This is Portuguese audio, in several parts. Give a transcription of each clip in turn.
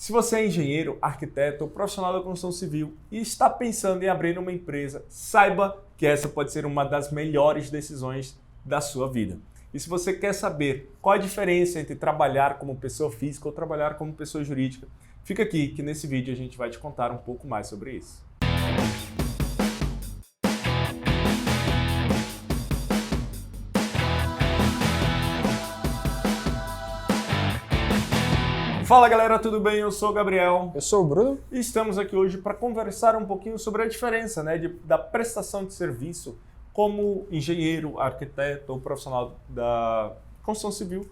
Se você é engenheiro, arquiteto ou profissional da construção civil e está pensando em abrir uma empresa, saiba que essa pode ser uma das melhores decisões da sua vida. E se você quer saber qual a diferença entre trabalhar como pessoa física ou trabalhar como pessoa jurídica, fica aqui que nesse vídeo a gente vai te contar um pouco mais sobre isso. Fala galera, tudo bem? Eu sou o Gabriel. Eu sou o Bruno. E estamos aqui hoje para conversar um pouquinho sobre a diferença da prestação de serviço como engenheiro, arquiteto ou profissional da construção civil,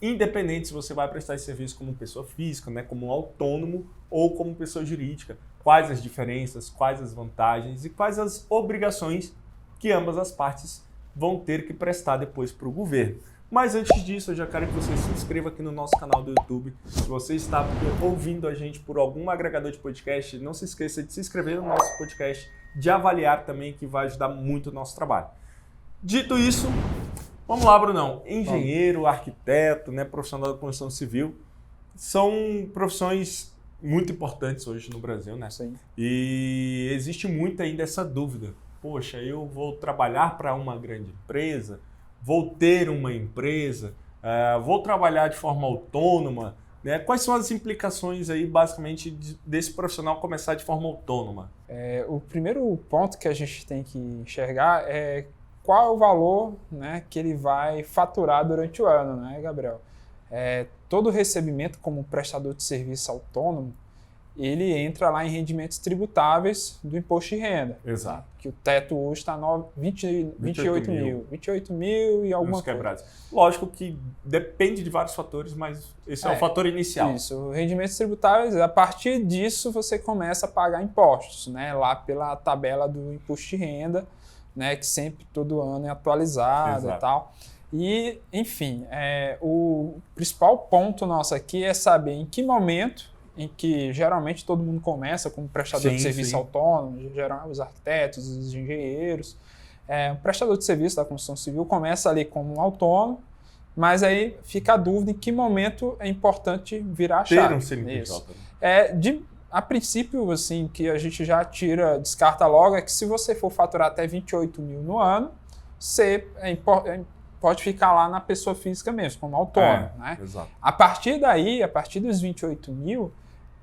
independente se você vai prestar esse serviço como pessoa física, como autônomo ou como pessoa jurídica. Quais as diferenças, quais as vantagens e quais as obrigações que ambas as partes vão ter que prestar depois para o governo. Mas antes disso, eu já quero que você se inscreva aqui no nosso canal do YouTube. Se você está ouvindo a gente por algum agregador de podcast, não se esqueça de se inscrever no nosso podcast, de avaliar também, que vai ajudar muito o nosso trabalho. Dito isso, vamos lá, Brunão. Engenheiro, arquiteto, profissional da construção civil, são profissões muito importantes hoje no Brasil, né? Sim. E existe muito ainda essa dúvida. Poxa, eu vou trabalhar para uma grande empresa, vou ter uma empresa, vou trabalhar de forma autônoma, né? Quais são as implicações aí, basicamente, desse profissional começar de forma autônoma? O primeiro ponto que a gente tem que enxergar é qual é o valor, que ele vai faturar durante o ano, Gabriel? Todo recebimento como prestador de serviço autônomo, ele entra lá em rendimentos tributáveis do imposto de renda. Exato. Que o teto hoje está 28 mil. 28 mil e alguma coisa. Lógico que depende de vários fatores, mas esse é o fator inicial. Isso, rendimentos tributáveis, a partir disso você começa a pagar impostos, lá pela tabela do imposto de renda, que sempre todo ano é atualizada. Exato. E tal. E, enfim, o principal ponto nosso aqui é saber em que momento, em que geralmente todo mundo começa como prestador de serviço autônomo, geral, os arquitetos, os engenheiros. O prestador de serviço da construção civil começa ali como um autônomo, mas aí fica a dúvida em que momento é importante virar a chave. Ter um CNPJ. A princípio, assim, que a gente já descarta logo, é que se você for faturar até 28 mil no ano, você pode ficar lá na pessoa física mesmo, como autônomo. Exato. A partir daí, a partir dos 28 mil,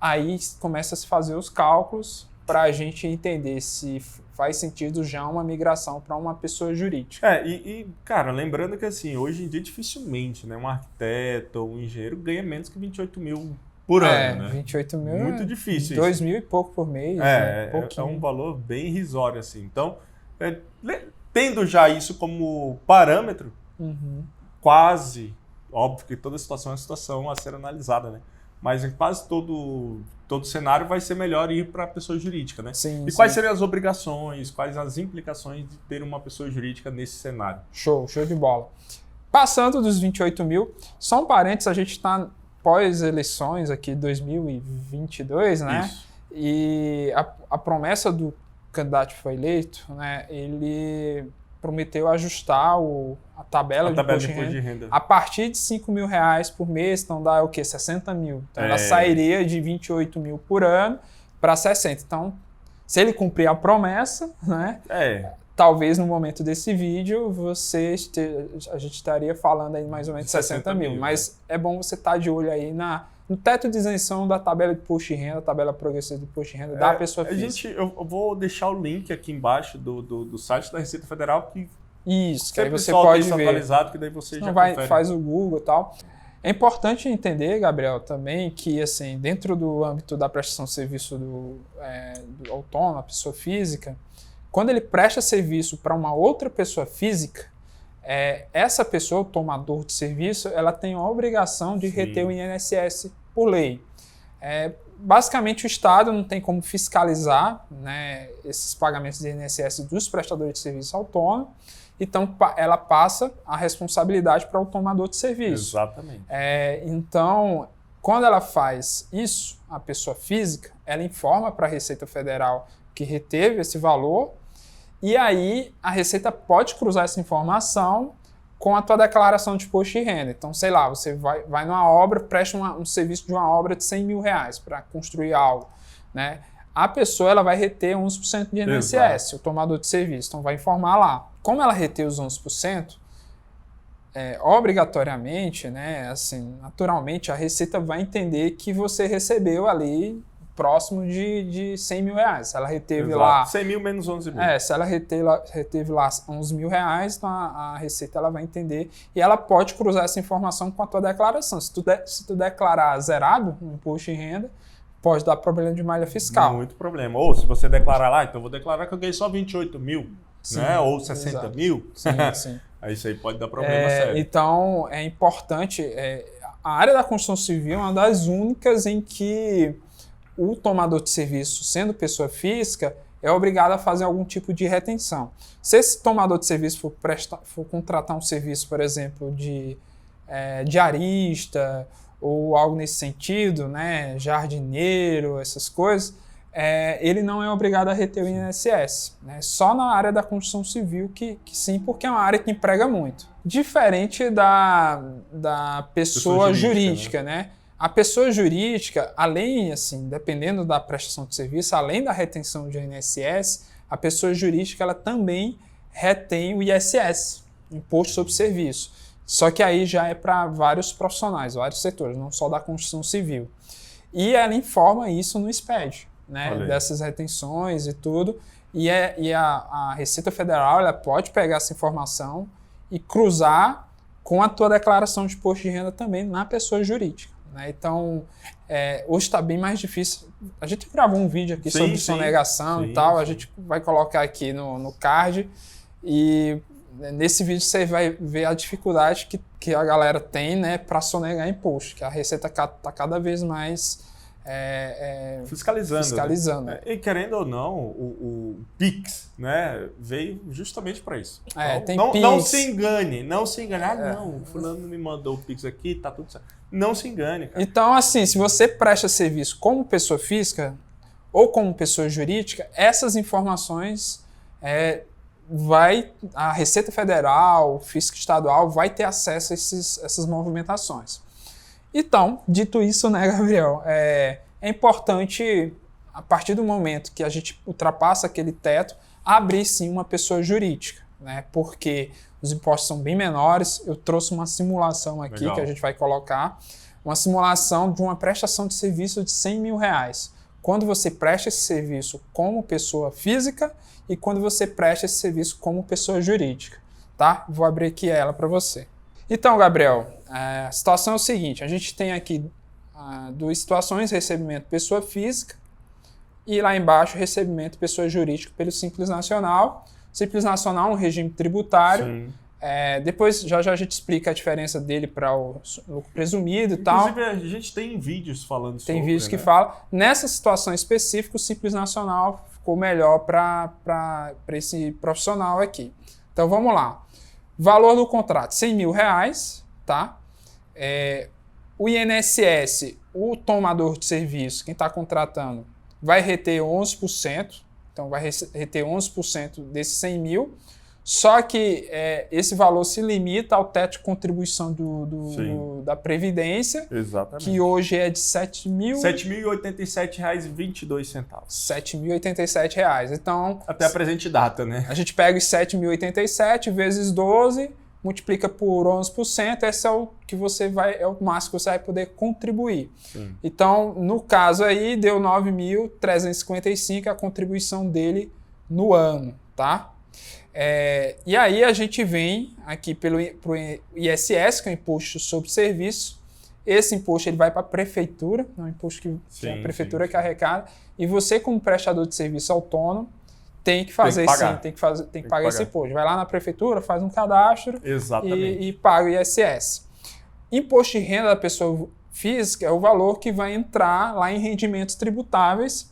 aí começa a se fazer os cálculos para a gente entender se faz sentido já uma migração para uma pessoa jurídica. Cara, lembrando que assim, hoje em dia dificilmente um arquiteto ou um engenheiro ganha menos que 28 mil por ano. 28 mil muito difícil. 2 mil e pouco por mês. É um valor bem irrisório, assim. Então, tendo já isso como parâmetro, quase, óbvio que toda situação é uma situação a ser analisada, mas em quase todo cenário vai ser melhor ir para a pessoa jurídica, Sim, quais seriam as obrigações, quais as implicações de ter uma pessoa jurídica nesse cenário? Show de bola. Passando dos 28 mil, só um parênteses, a gente está pós-eleições aqui, 2022, Isso. E a promessa do candidato que foi eleito, ele prometeu ajustar a tabela de imposto de renda a partir de 5 mil reais por mês, então dá o quê? 60 mil. Então ela sairia de 28 mil por ano para 60. Então, se ele cumprir a promessa, talvez no momento desse vídeo a gente estaria falando aí mais ou menos de 60 mil. Mas é bom você estar de olho aí no teto de isenção da tabela de imposto de renda, tabela progressiva de imposto de renda da pessoa física. Eu vou deixar o link aqui embaixo do site da Receita Federal, que que aí você pode ver. Atualizado, que daí você já faz o Google e tal. É importante entender, Gabriel, também que assim, dentro do âmbito da prestação de serviço do autônomo, a pessoa física, quando ele presta serviço para uma outra pessoa física, essa pessoa, o tomador de serviço, ela tem a obrigação de reter o INSS por lei. Basicamente, o Estado não tem como fiscalizar esses pagamentos de INSS dos prestadores de serviço autônomo, então ela passa a responsabilidade para o tomador de serviço. Exatamente. Então, quando ela faz isso, a pessoa física, ela informa para a Receita Federal que reteve esse valor, e aí a Receita pode cruzar essa informação com a tua declaração de imposto de renda. Então, sei lá, você vai numa obra, presta um serviço de uma obra de 100 mil reais para construir algo, né? A pessoa ela vai reter 11% de INSS, exato, o tomador de serviço. Então, vai informar lá. Como ela reter os 11%, obrigatoriamente, né, assim, naturalmente, a Receita vai entender que você recebeu ali próximo de 100 mil reais. Se ela reteve lá... 100 mil menos 11 mil. Se ela reteve lá 11 mil reais, então a Receita ela vai entender e ela pode cruzar essa informação com a tua declaração. Se tu declarar zerado no imposto de renda, pode dar problema de malha fiscal. Muito problema. Ou se você declarar lá, então eu vou declarar que eu ganhei só 28 mil, sim, né? Ou 60 exato, mil. Sim, sim. Aí isso aí pode dar problema sério. Então, é importante... a área da construção civil é uma das únicas em que o tomador de serviço, sendo pessoa física, é obrigado a fazer algum tipo de retenção. Se esse tomador de serviço for contratar um serviço, por exemplo, de diarista ou algo nesse sentido, né, jardineiro, essas coisas, ele não é obrigado a reter o INSS. Né? Só na área da construção civil que sim, porque é uma área que emprega muito. Diferente da pessoa jurídica, né? A pessoa jurídica, além, assim, dependendo da prestação de serviço, além da retenção de INSS, a pessoa jurídica ela também retém o ISS, Imposto sobre Serviço. Só que aí já é para vários profissionais, vários setores, não só da construção civil. E ela informa isso no SPED, né, dessas retenções e tudo. E a Receita Federal ela pode pegar essa informação e cruzar com a tua declaração de imposto de renda também na pessoa jurídica. Né? Então, hoje está bem mais difícil. A gente gravou um vídeo aqui sobre sonegação e tal, a gente vai colocar aqui no card e nesse vídeo você vai ver a dificuldade que a galera tem, né, para sonegar imposto, que a Receita está cada vez mais fiscalizando. Né? E querendo ou não, o Pix, né, veio justamente para isso. Então, não se engane. Não, fulano me mandou o Pix aqui, tá tudo certo. Não se engane, cara. Então, assim, se você presta serviço como pessoa física ou como pessoa jurídica, essas informações a Receita Federal, o Fisco Estadual vai ter acesso a essas movimentações. Então, dito isso, né, Gabriel, é importante, a partir do momento que a gente ultrapassa aquele teto, abrir sim uma pessoa jurídica, né? Porque os impostos são bem menores. Eu trouxe uma simulação aqui, legal, que a gente vai colocar, uma simulação de uma prestação de serviço de 100 mil reais. Quando você presta esse serviço como pessoa física e quando você presta esse serviço como pessoa jurídica, tá? Vou abrir aqui ela para você. Então, Gabriel, a situação é o seguinte, a gente tem aqui duas situações, recebimento pessoa física e lá embaixo recebimento pessoa jurídica pelo Simples Nacional. Simples Nacional é um regime tributário. Depois já a gente explica a diferença dele para o lucro presumido e tal. Inclusive, a gente tem vídeos falando sobre. Tem vídeos que falam. Nessa situação específica, o Simples Nacional ficou melhor para esse profissional aqui. Então, vamos lá. Valor do contrato, 100 mil reais, tá? O INSS, o tomador de serviço, quem está contratando, vai reter 11%. Então, vai reter 11% desses 100 mil. Só que esse valor se limita ao teto de contribuição da Previdência, exatamente, que hoje é de R$ 7.087,22. R$ 7.087. Então, até a presente data, né? A gente pega os 7.087 vezes 12, multiplica por 11%, esse é o que é o máximo que você vai poder contribuir. Sim. Então, no caso aí, deu 9.355 a contribuição dele no ano, tá? E aí a gente vem aqui pro ISS, que é o Imposto sobre Serviço. Esse imposto ele vai para a prefeitura, é um imposto que é a prefeitura que arrecada, e você, como prestador de serviço autônomo, tem que fazer tem que pagar esse imposto. Vai lá na prefeitura, faz um cadastro e paga o ISS. Imposto de renda da pessoa física é o valor que vai entrar lá em rendimentos tributáveis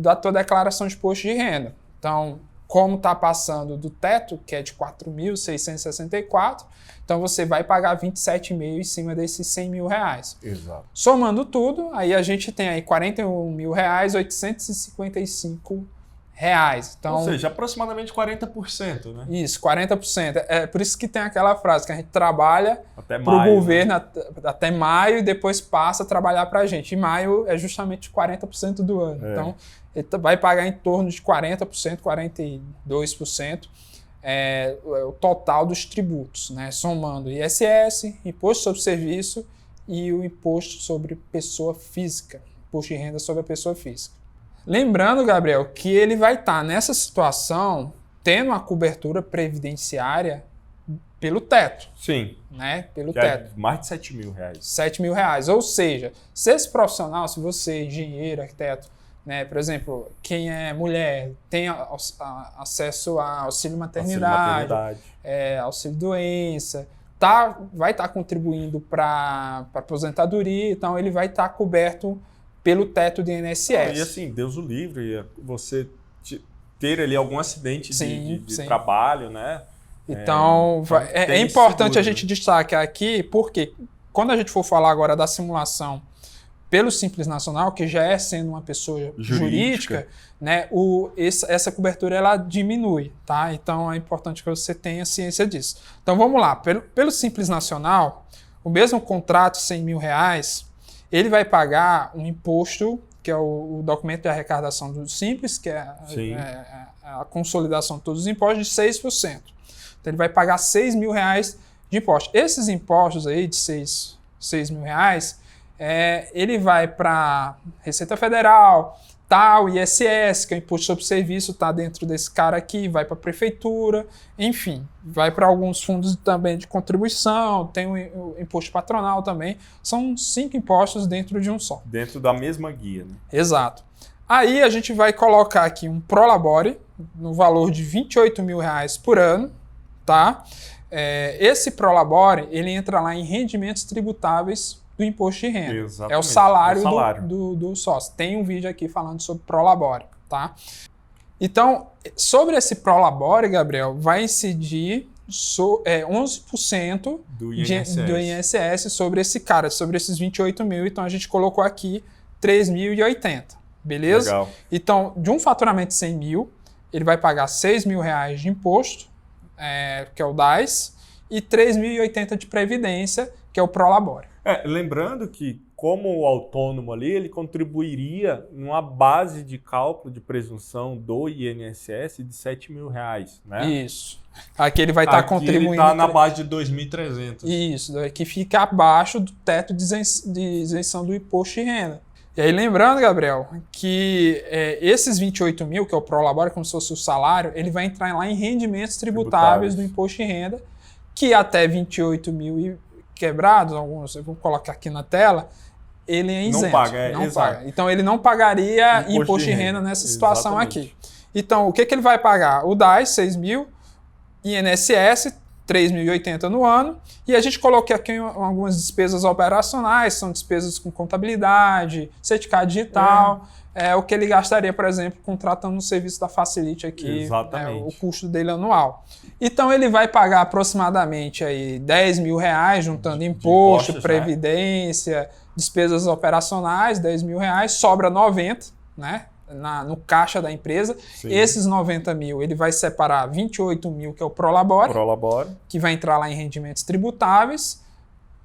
da tua declaração de imposto de renda. Então, como está passando do teto, que é de 4.664, então você vai pagar 27,5 em cima desses 100 mil reais. Exato. Somando tudo, aí a gente tem aí R$ 41.855 Então, ou seja, aproximadamente 40%, né? Isso, 40%. É por isso que tem aquela frase que a gente trabalha para o governo, né? Até maio e depois passa a trabalhar para a gente. E maio é justamente 40% do ano. Então, ele vai pagar em torno de 40%, 42%. O total dos tributos, né? Somando ISS, Imposto sobre Serviço e o Imposto sobre Pessoa Física, Imposto de Renda sobre a Pessoa Física. Lembrando, Gabriel, que ele vai estar nessa situação tendo uma cobertura previdenciária pelo teto. Sim. Né? Pelo teto. Mais de R$7.000. R$7.000. Ou seja, se esse profissional, se você é engenheiro, arquiteto, né, por exemplo, quem é mulher tem acesso a auxílio maternidade, auxílio doença, vai estar contribuindo para aposentadoria, então ele vai estar coberto pelo teto do INSS. E assim, Deus o livre, você ter ali algum acidente de trabalho, né? Então, é importante a gente destacar aqui, porque quando a gente for falar agora da simulação pelo Simples Nacional, que já é sendo uma pessoa jurídica, né, essa cobertura ela diminui, tá? Então é importante que você tenha ciência disso. Então vamos lá, pelo Simples Nacional, o mesmo contrato, R$100.000, ele vai pagar um imposto, que é o documento de arrecadação do Simples, que é a consolidação de todos os impostos, de 6%. Então ele vai pagar R$6.000 de imposto. Esses impostos aí de R$6.000, ele vai para Receita Federal, o ISS, que é o Imposto sobre Serviço, está dentro desse cara aqui, vai para a Prefeitura, enfim, vai para alguns fundos também de contribuição, tem o Imposto Patronal também, são 5 impostos dentro de um só. Dentro da mesma guia, né? Exato. Aí a gente vai colocar aqui um Prolabore, no valor de R$28.000 por ano, tá? Esse Prolabore, ele entra lá em rendimentos tributáveis do imposto de renda. Exatamente. É o salário, do sócio. Tem um vídeo aqui falando sobre Prolabore, tá? Então, sobre esse Prolabore, Gabriel, vai incidir 11% do INSS sobre esse cara, sobre esses 28 mil. Então, a gente colocou aqui 3.080, beleza? Legal. Então, de um faturamento de 100 mil, ele vai pagar R$6.000 de imposto, que é o DAS, e 3.080 de previdência, que é o Prolabore. Lembrando que, como autônomo ali, ele contribuiria numa base de cálculo de presunção do INSS de R$7.000, né? Isso. Aqui ele vai estar contribuindo... Ele está na base de 2.300. Isso, que fica abaixo do teto de isenção do imposto de renda. E aí, lembrando, Gabriel, que esses 28 mil, que é o Prolabore, como se fosse o salário, ele vai entrar lá em rendimentos tributáveis do imposto de renda, que até 28 mil quebrados, alguns eu vou colocar aqui na tela, ele é isento. Não paga. Então ele não pagaria imposto de renda nessa situação aqui. Então o que ele vai pagar? O DAS, 6 mil, INSS, 3.080 no ano, e a gente colocou aqui algumas despesas operacionais, são despesas com contabilidade, certificado digital, o que ele gastaria, por exemplo, contratando um serviço da Facility aqui, o custo dele anual. Então ele vai pagar aproximadamente aí R$10.000, juntando imposto, previdência, despesas operacionais, R$10.000, sobra 90, né? No caixa da empresa. Sim. Esses 90 mil, ele vai separar 28 mil, que é o Prolabore, que vai entrar lá em rendimentos tributáveis.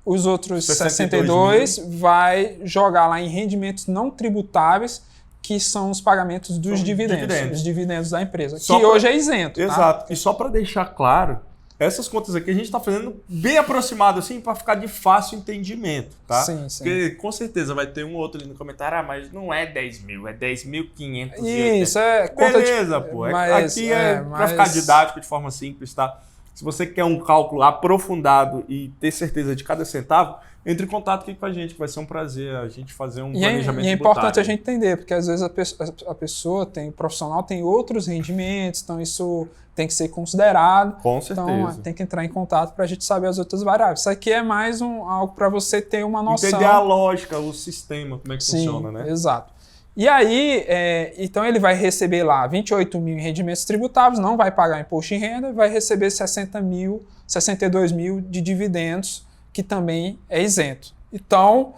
Os outros 62 vai jogar lá em rendimentos não tributáveis, que são os pagamentos dos dividendos, os dividendos da empresa, hoje é isento. Exato. Tá? E só para deixar claro, essas contas aqui a gente está fazendo bem aproximado assim para ficar de fácil entendimento, tá? Sim. Porque com certeza vai ter um outro ali no comentário, mas não é 10 mil, é 10.500. Isso, conta beleza, pô. Aqui para ficar didático de forma simples, tá? Se você quer um cálculo aprofundado e ter certeza de cada centavo, entre em contato aqui com a gente, que vai ser um prazer a gente fazer um planejamento. E é importante a gente entender, porque às vezes a pessoa o profissional tem outros rendimentos, então isso tem que ser considerado. Com certeza. Então tem que entrar em contato para a gente saber as outras variáveis. Isso aqui é mais algo para você ter uma noção. Entender a lógica, o sistema, como é que funciona, né? Exato. E aí, então ele vai receber lá 28 mil em rendimentos tributáveis, não vai pagar imposto de renda, vai receber 62 mil de dividendos, que também é isento. Então,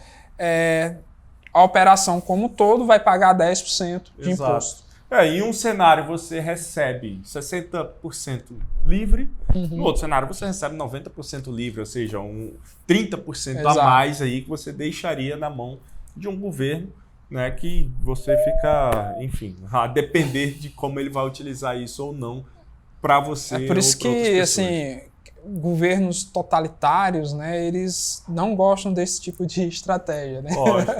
a operação como um todo vai pagar 10% de imposto. Em um cenário você recebe 60% livre, no outro cenário você recebe 90% livre, ou seja, 30% a mais aí que você deixaria na mão de um governo, né, que você fica, enfim, a depender de como ele vai utilizar isso ou não para você. É por isso que, assim, governos totalitários, né, eles não gostam desse tipo de estratégia, né? Lógico.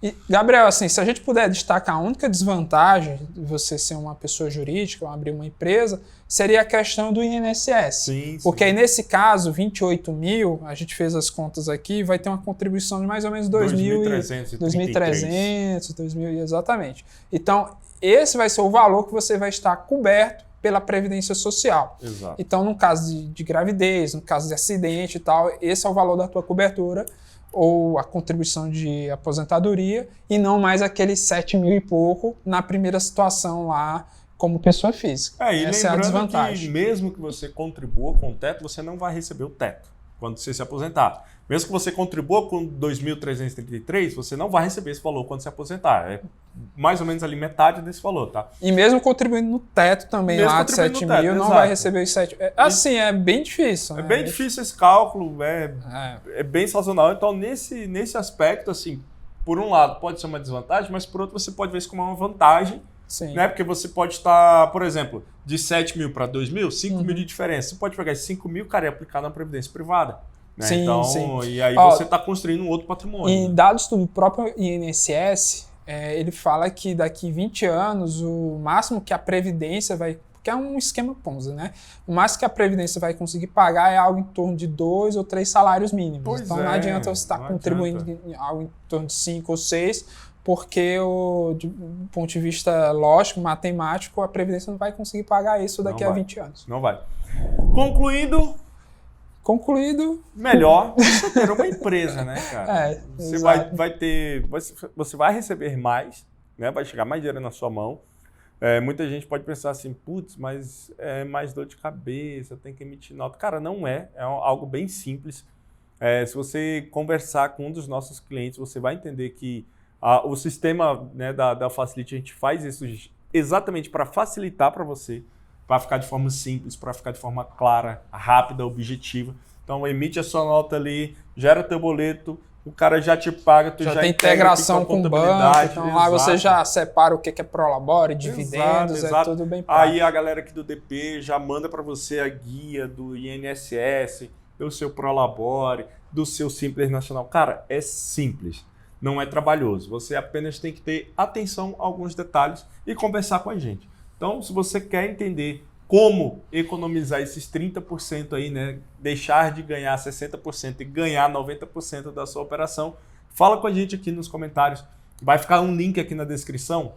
E, Gabriel, assim, se a gente puder destacar a única desvantagem de você ser uma pessoa jurídica ou abrir uma empresa, seria a questão do INSS. Sim. Porque aí, nesse caso, 28 mil, a gente fez as contas aqui, vai ter uma contribuição de mais ou menos 2.300, exatamente. Então, esse vai ser o valor que você vai estar coberto pela Previdência Social. Exato. Então, no caso de gravidez, no caso de acidente e tal, esse é o valor da tua cobertura ou a contribuição de aposentadoria e não mais aqueles 7 mil e pouco na primeira situação lá como pessoa física. Essa é a desvantagem. Que mesmo que você contribua com o teto, você não vai receber o teto quando você se aposentar. Mesmo que você contribua com 2.333, você não vai receber esse valor quando se aposentar. É mais ou menos ali metade desse valor, tá? E mesmo contribuindo no teto também, lá de 7 mil, não vai receber os 7 mil. Assim, é bem difícil. É bem difícil esse cálculo, é bem sazonal. Então, nesse aspecto, assim, por um lado pode ser uma desvantagem, mas por outro você pode ver isso como uma vantagem. Sim. Né? Porque você pode estar, por exemplo, de 7 mil para 2 mil, 5 mil de diferença. Você pode pegar esses 5 mil, cara, e aplicar na Previdência Privada. Né? Sim, então, sim. E aí você está construindo um outro patrimônio. Em dados do próprio INSS, ele fala que daqui 20 anos, o máximo que a Previdência vai... Porque é um esquema Ponzi, né? O máximo que a Previdência vai conseguir pagar é algo em torno de 2 ou 3 salários mínimos. Então não adianta você estar contribuindo em algo em torno de 5 ou 6, porque, do ponto de vista lógico, matemático, a Previdência não vai conseguir pagar isso daqui a 20 anos. Não vai. Concluído, melhor você ter uma empresa, né, cara? Você vai receber mais, né? Vai chegar mais dinheiro na sua mão. Muita gente pode pensar assim, putz, mas é mais dor de cabeça, tem que emitir nota. Cara, não é. É algo bem simples. Se você conversar com um dos nossos clientes, você vai entender que o sistema, né, da Facility, a gente faz isso exatamente para facilitar para você, para ficar de forma simples, para ficar de forma clara, rápida, objetiva. Então, emite a sua nota ali, gera teu boleto, o cara já te paga, tu já tem integração com o banco, então lá você já separa o que é Prolabore, dividendos, exato. Tudo bem prático. Aí a galera aqui do DP já manda para você a guia do INSS, do seu Prolabore, do seu Simples Nacional. Cara, é simples. Não é trabalhoso, você apenas tem que ter atenção a alguns detalhes e conversar com a gente. Então, se você quer entender como economizar esses 30% aí, né, deixar de ganhar 60% e ganhar 90% da sua operação, fala com a gente aqui nos comentários. Vai ficar um link aqui na descrição,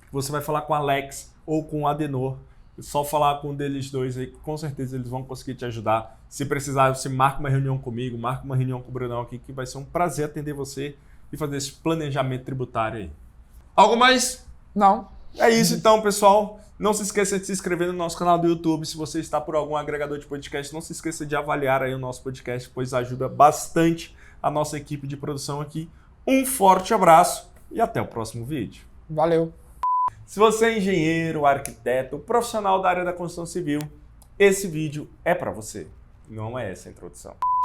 você vai falar com o Alex ou com o Adenor. É só falar com um deles dois aí, que com certeza eles vão conseguir te ajudar. Se precisar, você marca uma reunião comigo, marca uma reunião com o Brunão aqui, que vai ser um prazer atender você e fazer esse planejamento tributário aí. Algo mais? Não. É isso então, pessoal. Não se esqueça de se inscrever no nosso canal do YouTube. Se você está por algum agregador de podcast, não se esqueça de avaliar aí o nosso podcast, pois ajuda bastante a nossa equipe de produção aqui. Um forte abraço e até o próximo vídeo. Valeu! Se você é engenheiro, arquiteto, profissional da área da construção civil, esse vídeo é para você. Não é essa a introdução.